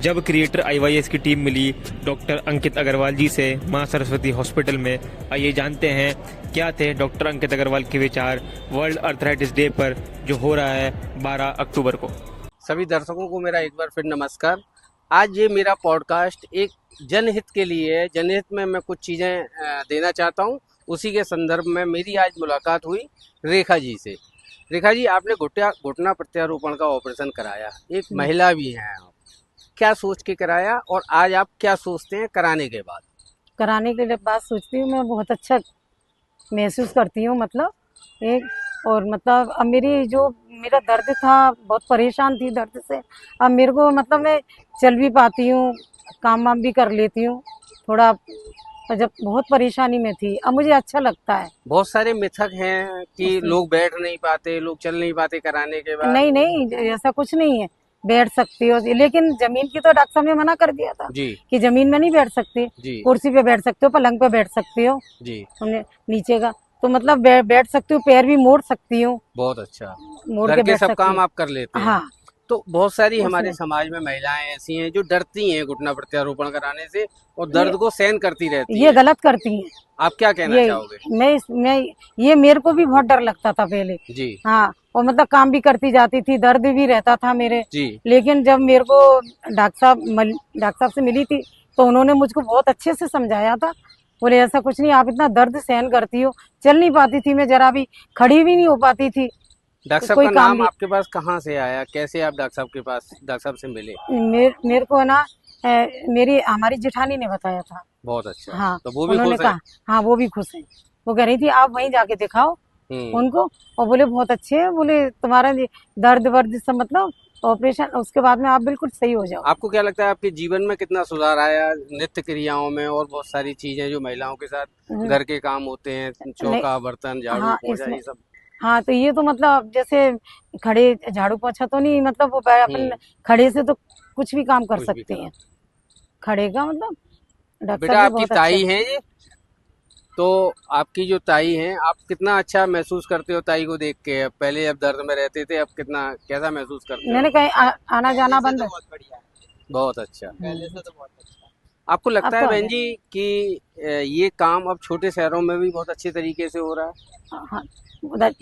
जब क्रिएटर आईवाईएस की टीम मिली डॉक्टर अंकित अग्रवाल जी से मां सरस्वती हॉस्पिटल में, आइए जानते हैं क्या थे डॉक्टर अंकित अग्रवाल के विचार वर्ल्ड अर्थराइटिस डे पर जो हो रहा है 12 अक्टूबर को। सभी दर्शकों को मेरा एक बार फिर नमस्कार। आज ये मेरा पॉडकास्ट एक जनहित के लिए है। जनहित में मैं कुछ चीज़ें देना चाहता हूँ। उसी के संदर्भ में मेरी आज मुलाकात हुई रेखा जी से। रेखा जी, आपने घुटना प्रत्यारोपण का ऑपरेशन कराया, एक महिला भी हैं आप, क्या सोच के कराया और आज आप क्या सोचते हैं कराने के बाद? कराने के लिए बात सोचती हूँ, मैं बहुत अच्छा महसूस करती हूँ। मतलब एक और मतलब अब मेरा दर्द था, बहुत परेशान थी दर्द से। अब मेरे को मतलब मैं चल भी पाती हूँ, काम वाम भी कर लेती हूँ थोड़ा। जब बहुत परेशानी में थी, अब मुझे अच्छा लगता है। बहुत सारे मिथक हैं कि उसमें लोग बैठ नहीं पाते, लोग चल नहीं पाते कराने के बाद। नहीं नहीं, ऐसा कुछ नहीं है, बैठ सकती हो। लेकिन जमीन की तो डॉक्टर साहब ने मना कर दिया था जी कि जमीन में नहीं बैठ सकती। जी कुर्सी पे बैठ सकते हो, पलंग पे बैठ सकती हो। जी। हमने नीचे का तो मतलब बैठ सकती हूँ, पैर भी मोड़ सकती हूँ, बहुत अच्छा। मोड़ घर के के बैठ सब सकती काम हूँ। आप कर लेते हैं। हाँ, तो बहुत सारी हमारे उसमें समाज में महिलाएं ऐसी हैं जो डरती हैं घुटना प्रत्यारोपण कराने से और ये दर्द को सहन करती रहती ये हैं। गलत करती हैं। आप क्या कहना ये चाहोगे? मैं ये मेरे को भी बहुत डर लगता था पहले। जी हाँ, और मतलब काम भी करती जाती थी, दर्द भी रहता था मेरे। जी। लेकिन जब मेरे को डॉक्टर साहब से मिली थी, तो उन्होंने मुझको बहुत अच्छे से समझाया था। बोले ऐसा कुछ नहीं, आप इतना दर्द सहन करती हो। चल नहीं पाती थी मैं, जरा भी खड़ी भी नहीं हो पाती थी, डॉक्टर साहब कोई का काम नाम भी। आपके पास कहाँ से आया? कैसे आप डॉक्टर साहब से मिले? मेरे को ना मेरी हमारी जेठानी ने बताया था। बहुत अच्छा। हाँ, तो वो भी उन्होंने खुश हैं? कहा। हाँ, वो भी खुश है। वो कह रही थी आप वहीं जाके दिखाओ हम्म। उनको। और बोले बहुत अच्छे है, बोले तुम्हारा दर्द वर्द सब मतलब ऑपरेशन उसके बाद में आप बिल्कुल सही हो जाओगे। आपको क्या लगता है आपके जीवन में कितना सुधार आया नित्य क्रियाओं में और बहुत सारी चीजें जो महिलाओं के साथ हम्म, घर के काम होते हैं, नहीं। चौका बर्तन झाड़ू हाँ, पोछा इसमें ये सब? हाँ, तो ये तो मतलब जैसे खड़े झाड़ू पोछा तो नहीं, मतलब वो अपन हम्म। खड़े से तो कुछ भी काम कर कुछ भी सकते हैं। काम। खड़े का मतलब डॉक्टर साहब बेटा भी आपकी बहुत अच्छे ताई हैं। है ये? तो आपकी जो ताई हैं, आप कितना अच्छा महसूस करते हो ताई को देख के? अब पहले जब दर्द में रहते थे, अब कितना कैसा महसूस करते हो? मैंने कहीं आना जाना बंद है। बहुत अच्छा। हम्म। आपको अब लगता है तो आ बहन गया। जी कि ये काम अब छोटे शहरों में भी बहुत अच्छे तरीके से हो रहा है? हाँ,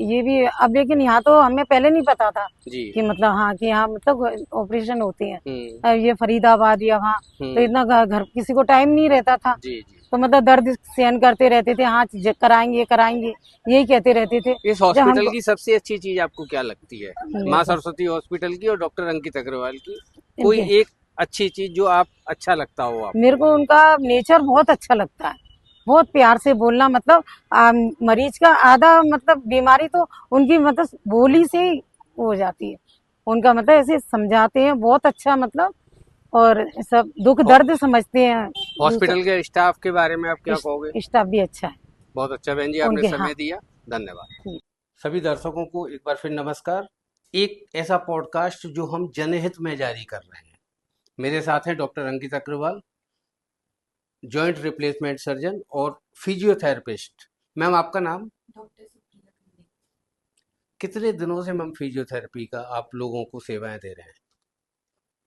ये भी अब, लेकिन यहाँ तो हमें पहले नहीं पता था जी। कि मतलब हाँ, कि यहाँ मतलब ऑपरेशन होते हैं। हम्म अब ये फरीदाबाद या वहाँ तो हम्म। इतना घर किसी को टाइम नहीं रहता था। जी जी। तो मतलब दर्द सहन करते रहते थे, हाँ कराएंगे कराएंगे, यही कहते रहते थे। इस जब हॉस्पिटल हमको की सबसे अच्छी चीज आपको क्या लगती है? मेरे माँ को सरस्वती हॉस्पिटल की और डॉक्टर अंकित अग्रवाल की कोई इनके एक अच्छी चीज जो आप अच्छा लगता हो मेरे आपको? को उनका नेचर बहुत अच्छा लगता है। बहुत प्यार से बोलना, मतलब मरीज का आधा मतलब बीमारी तो उनकी मतलब बोली से ही हो जाती है। उनका मतलब ऐसे समझाते हैं बहुत अच्छा, मतलब और सब दुख हॉ- दर्द समझते हैं। दूसरा हॉस्पिटल के स्टाफ के बारे में आप क्या कहोगे? स्टाफ भी अच्छा है बहुत अच्छा बहन जी, आपने उनके। हाँ। समय दिया, धन्यवाद। सभी दर्शकों को एक बार फिर नमस्कार। एक ऐसा पॉडकास्ट जो हम जनहित में जारी कर रहे हैं। मेरे साथ हैं डॉक्टर अंकित अग्रवाल, जॉइंट रिप्लेसमेंट सर्जन और फिजियोथेरेपिस्ट। मैम आपका नाम? डॉक्टर सुप्रिया खंडे। कितने दिनों से मैम फिजियोथेरेपी का आप लोगों को सेवाएं दे रहे हैं?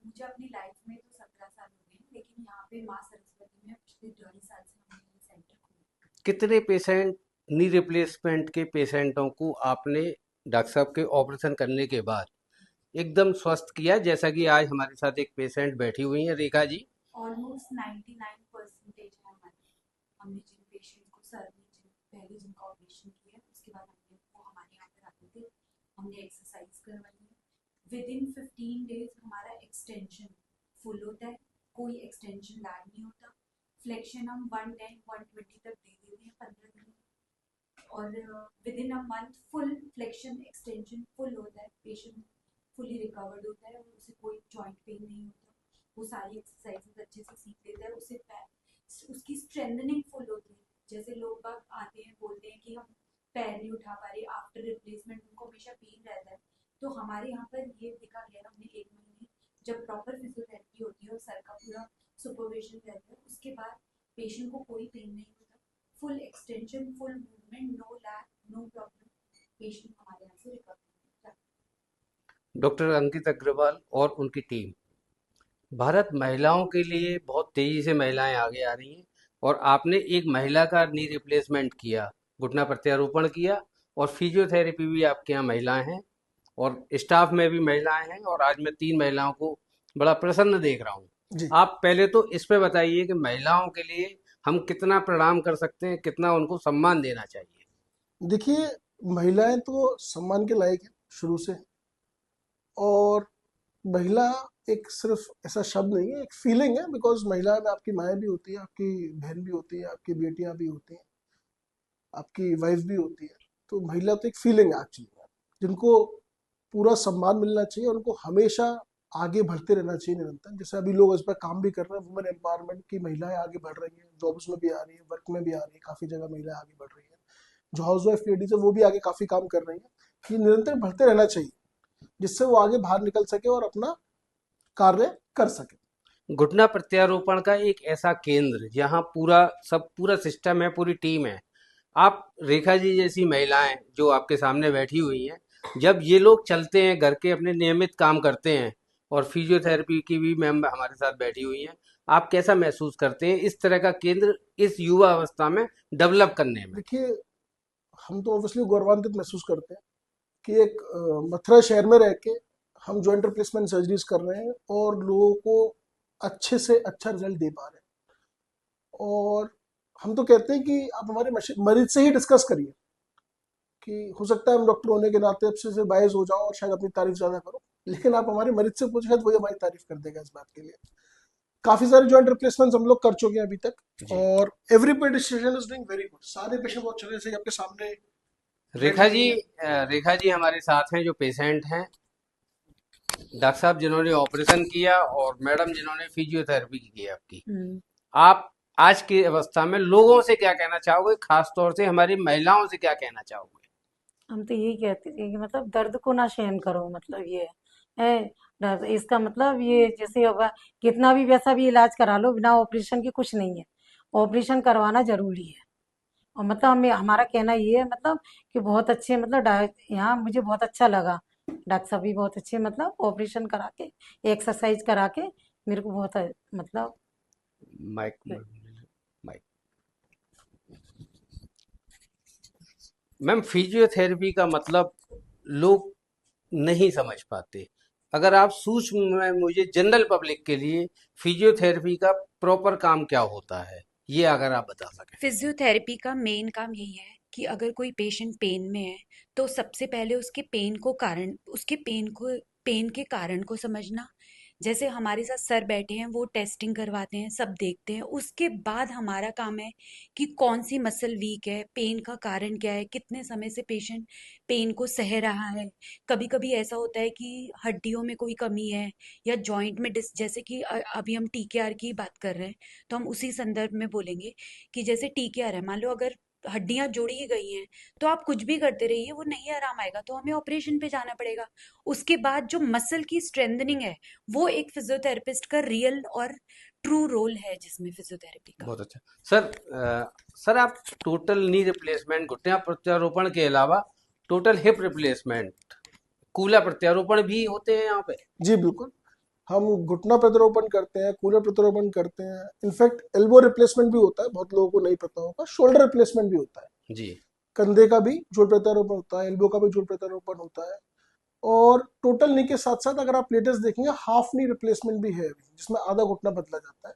मुझे अपनी लाइफ में तो 17 साल हो गए, लेकिन यहाँ पे माँ सरस्वती में पिछले 2.5 साल से हमने ये सेंटर खोला। कितने पेशेंट, नी रिप्लेसमेंट के पेशेंटों को आपने डॉक्टर साहब के ऑपरेशन करने के बाद एकदम स्वस्थ किया? जैसा कि आज हमारे साथ एक पेशेंट बैठी हुई है रेखा जी। ऑलमोस्ट 99% है हमारे। हमने जिन पेशेंट को सर में पहले जिनका ऑपरेशन किया, उसके बाद हमने वो हमारे यहाँ पर आते थे, हमने एक्सरसाइज करवाई है। विद इन 15 डेज हमारा एक्सटेंशन फुल होता है, कोई एक्सटेंशन लैग नहीं होता। फ्लेक्शन हम 110 120 तक दे देते हैं 15 दिन में। और with in a month full flexion extension full होता है, पेशेंट फुली रिकवर्ड होता है और उसे कोई जॉइंट पेन नहीं होता। वो सारी एक्सरसाइजेस अच्छे से सीख लेता है, उसे उसकी स्ट्रेंथनिंग फुल होती है। जैसे लोग बाग आते हैं बोलते हैं कि हम पैर नहीं उठा पा रहे आफ्टर रिप्लेसमेंट, उनको हमेशा पेन रहता है। तो हमारे यहाँ पर ये देखा गया, हमने 1 महीने जब प्रॉपर फिजियोथेरेपी होती है और सर का पूरा सुपरविजन रहता है, उसके बाद पेशेंट को कोई पेन नहीं होता। Full extension, full movement, no lag, no problem, patient हमारे यहाँ से रिकवर होता है। डॉक्टर अंकित अग्रवाल और उनकी टीम भारत महिलाओं के लिए बहुत तेजी से महिलाएं आगे आ रही हैं। और आपने एक महिला का नी रिप्लेसमेंट किया, घुटना प्रत्यारोपण किया, और फिजियोथेरेपी भी आपके यहाँ महिलाएं हैं, और स्टाफ में भी महिलाएं हैं, और आज मैं 3 महिलाओं को बड़ा प्रसन्न देख रहा हूँ। जी। आप पहले तो इस पे बताइए कि महिलाओं के लिए हम कितना प्रणाम कर सकते हैं, कितना उनको सम्मान देना चाहिए। देखिए, महिलाएं तो सम्मान के लायक है शुरू से। और महिला एक सिर्फ ऐसा शब्द नहीं है, एक फीलिंग है, बिकॉज महिला में आपकी माएँ भी होती है, आपकी बहन भी होती है, आपकी बेटियां भी होती हैं, आपकी वाइफ भी होती है। तो महिला तो एक फीलिंग है एक्चुअली, जिनको पूरा सम्मान मिलना चाहिए, उनको हमेशा आगे बढ़ते रहना चाहिए निरंतर। जैसे अभी लोग इस पर काम भी कर रहे हैं, वुमेन एम्पावरमेंट की, महिलाएं आगे बढ़ रही हैं, जॉब्स में भी आ रही है, वर्क में भी आ रही है, काफ़ी जगह महिलाएं आगे बढ़ रही हैं। जो हाउस वाइफ लेडीज है वो भी आगे काफ़ी काम कर रही हैं। ये निरंतर बढ़ते रहना चाहिए, जिससे वो आगे बाहर निकल सके और अपना कार्य कर सके। घुटना प्रत्यारोपण का एक ऐसा केंद्र जहाँ पूरा सिस्टम है, पूरी टीम है। आप रेखा जी जैसी महिलाएं जो आपके सामने बैठी हुई हैं, जब ये लोग चलते हैं, घर के अपने नियमित काम करते हैं, और फिजियोथेरेपी की भी मैम हमारे साथ बैठी हुई हैं, आप कैसा महसूस करते हैं इस तरह का केंद्र इस युवा अवस्था में डेवलप करने में? देखिए, हम तो ऑब्वियसली गौरवान्वित महसूस करते हैं कि एक मथुरा शहर में रह के हम जॉइंट रिप्लेसमेंट सर्जरीज कर रहे हैं और लोगों को अच्छे से अच्छा रिजल्ट दे पा रहे हैं। और हम तो कहते हैं कि आप हमारे मरीज से ही डिस्कस करिए, कि हो सकता है हम डॉक्टर होने के नाते आपसे से बायस हो जाओ और शायद अपनी तारीफ ज़्यादा करो, लेकिन आप हमारे मरीज से पूछे तो वही हमारी तारीफ कर देगा इस बात के लिए। काफ़ी सारे जॉइंट रिप्लेसमेंट्स हम लोग कर चुके हैं अभी तक, जी। और every paediatrician is doing very good. सारे पेशेंट बहुत अच्छे से आपके सामने बैठे रेखा हुए जी, हैं। रेखा जी हमारे साथ हैं जो पेशेंट हैं, डॉक्टर साहब जिन्होंने ऑपरेशन किया, और मैडम जिन्होंने फिजियोथेरेपी की है आपकी। आप आज की अवस्था में लोगों से क्या कहना चाहोगे, खास तौर से हमारी महिलाओं से क्या कहना चाहोगे? हम तो यही कहते थे कि मतलब दर्द को ना सहन करो, मतलब ये है दर्द, इसका मतलब ये जैसे होगा, कितना भी वैसा भी इलाज करा लो, बिना ऑपरेशन के कुछ नहीं है। ऑपरेशन करवाना जरूरी है। और मतलब हमें, हमारा कहना ये है मतलब कि बहुत अच्छे, मतलब यहाँ मुझे बहुत अच्छा लगा। डॉक्टर साहब भी बहुत अच्छे, मतलब ऑपरेशन करा के, एक्सरसाइज करा के मेरे को बहुत मतलब माइक माइक मैम, फिजियोथेरेपी का मतलब लोग नहीं समझ पाते। अगर आप सूक्ष्म में मुझे जनरल पब्लिक के लिए फिजियोथेरेपी का प्रॉपर काम क्या होता है, ये अगर आप बता सकें। फिजियोथेरेपी का मेन काम यही है कि अगर कोई पेशेंट पेन में है तो सबसे पहले उसके पेन के कारण को समझना। जैसे हमारे साथ सर बैठे हैं, वो टेस्टिंग करवाते हैं, सब देखते हैं, उसके बाद हमारा काम है कि कौन सी मसल वीक है, पेन का कारण क्या है, कितने समय से पेशेंट पेन को सह रहा है। कभी कभी ऐसा होता है कि हड्डियों में कोई कमी है या जॉइंट में जैसे कि अभी हम टीकेआर की बात कर रहे हैं, तो हम उसी संदर्भ में बोलेंगे कि जैसे टीकेआर है, मान लो अगर हड्डियां जोड़ी ही गई हैं तो आप कुछ भी करते रहिए, वो नहीं आराम आएगा, तो हमें ऑपरेशन पे जाना पड़ेगा। उसके बाद जो मसल की स्ट्रेंथनिंग है, वो एक फिजियोथेरेपिस्ट का रियल और ट्रू रोल है जिसमें फिजियोथेरेपी का। बहुत अच्छा। सर, सर आप टोटल नी रिप्लेसमेंट, घुटना प्रत्यारोपण के अलावा टोटल हिप रिप्लेसमेंट, कूला प्रत्यारोपण भी होते हैं यहाँ पे? जी बिल्कुल, हम घुटना प्रत्यारोपण करते हैं, कूलर प्रत्यारोपण करते हैं, इनफैक्ट एल्बो रिप्लेसमेंट भी होता है, बहुत लोगों को नहीं पता होगा। शोल्डर रिप्लेसमेंट भी होता है, जी। कंधे का भी जोड़ प्रत्यारोपण होता है, एल्बो का भी जोड़ प्रत्यारोपण होता है। और टोटल नी के साथ साथ अगर आप लेटेस्ट देखेंगे, हाफ नी रिप्लेसमेंट भी है अभी, जिसमें आधा घुटना बदला जाता है,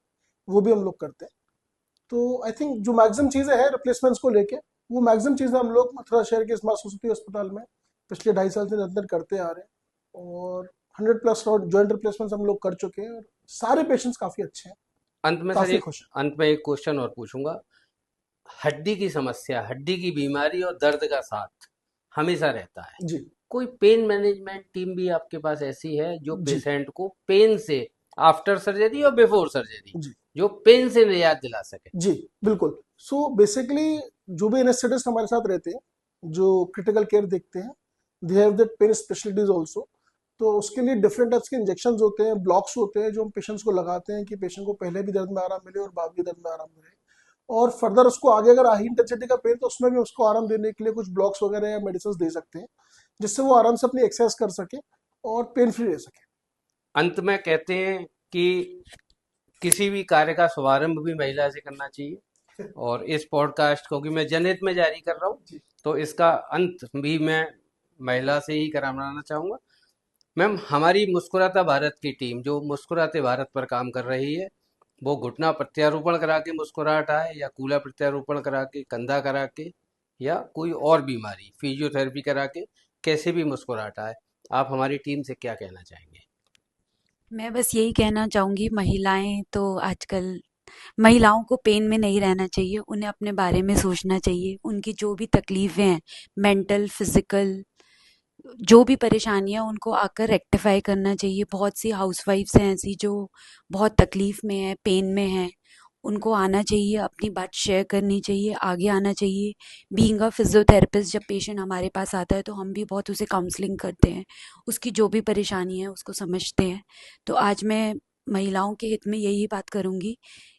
वो भी हम लोग करते हैं। तो आई थिंक जो मैक्सिमम चीज़ें हैं रिप्लेसमेंट्स को लेके, वो मैक्सिमम चीज़ें हम लोग मथुरा शहर के स्मार्ट सरस्वती अस्पताल में पिछले 2.5 साल से निरंतर करते आ रहे हैं। और 100+ जॉइंट रिप्लेसमेंट्स हम लोग कर चुके हैं, और सारे पेशेंट्स काफ़ी अच्छे हैं, अंत में सर काफ़ी एक खुश अंत में एक क्वेश्चन और पूछूंगा। हड्डी की समस्या, हड्डी की बीमारी और दर्द का साथ हमेशा रहता है। हैं। जी कोई पेन मैनेजमेंट टीम भी आपके पास ऐसी है जो जी पेशेंट को पेन से, आफ्टर सर्जरी और बिफोर सर्जरी, जी जो पेन से निजात दिला सके? जी बिल्कुल। सो बेसिकली जो भी एनेस्थेटिस्ट हमारे साथ रहते हैं, जो क्रिटिकल केयर देखते हैं, they have that pain specialities also. तो उसके लिए डिफरेंट टाइप्स के इंजेक्शन होते हैं, ब्लॉक्स होते हैं, जो हम पेशेंट्स को लगाते हैं कि पेशेंट को पहले भी दर्द में आराम मिले और बाद भी दर्द में आराम मिले। और फर्दर उसको आगे अगर हाई इंटेंसिटी का पेन, तो उसमें भी उसको आराम देने के लिए कुछ ब्लॉक्स वगैरह या मेडिसिन दे सकते हैं, जिससे वो आराम से अपनी एक्सरसाइज कर सके और पेन फ्री रह सके। अंत में कहते हैं कि किसी भी कार्य का शुभारंभ भी महिला से करना चाहिए, और इस पॉडकास्ट को कि मैं जनहित में जारी कर रहा हूँ, तो इसका अंत भी मैं महिला से ही कराना चाहूँगा। मैम, हमारी मुस्कुराता भारत की टीम जो मुस्कुराते भारत पर काम कर रही है, वो घुटना प्रत्यारोपण करा के मुस्कुराहट आए, या कूल्हा प्रत्यारोपण करा के, कंधा करा के, या कोई और बीमारी फिजियोथेरेपी करा के, कैसे भी मुस्कुराहट आए, आप हमारी टीम से क्या कहना चाहेंगे? मैं बस यही कहना चाहूँगी, महिलाएं तो आजकल, महिलाओं को पेन में नहीं रहना चाहिए, उन्हें अपने बारे में सोचना चाहिए। उनकी जो भी तकलीफ़ें हैं, मेंटल, फिज़िकल, जो भी परेशानियाँ, उनको आकर रेक्टिफ़ाई करना चाहिए। बहुत सी हाउसवाइफ्स हैं ऐसी जो बहुत तकलीफ़ में हैं, पेन में हैं, उनको आना चाहिए, अपनी बात शेयर करनी चाहिए, आगे आना चाहिए। बीइंग अ फिज़ियोथेरेपिस्ट, जब पेशेंट हमारे पास आता है तो हम भी बहुत उसे काउंसलिंग करते हैं, उसकी जो भी परेशानी है उसको समझते हैं। तो आज मैं महिलाओं के हित में यही बात करूँगी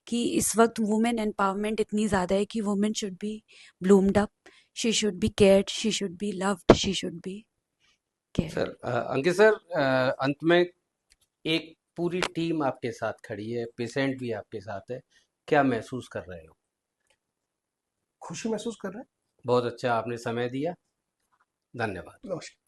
कि इस वक्त वुमेन एम्पावरमेंट इतनी ज़्यादा है कि women should be bloomed up, she should be cared, she should be loved, she should be sir, cared. Ankit sir, अंत में एक पूरी टीम आपके साथ खड़ी है, पेशेंट भी आपके साथ है, क्या महसूस कर रहे हो? खुशी महसूस कर रहे बहुत अच्छा, आपने समय दिया, धन्यवाद। हैं। नमस्कार।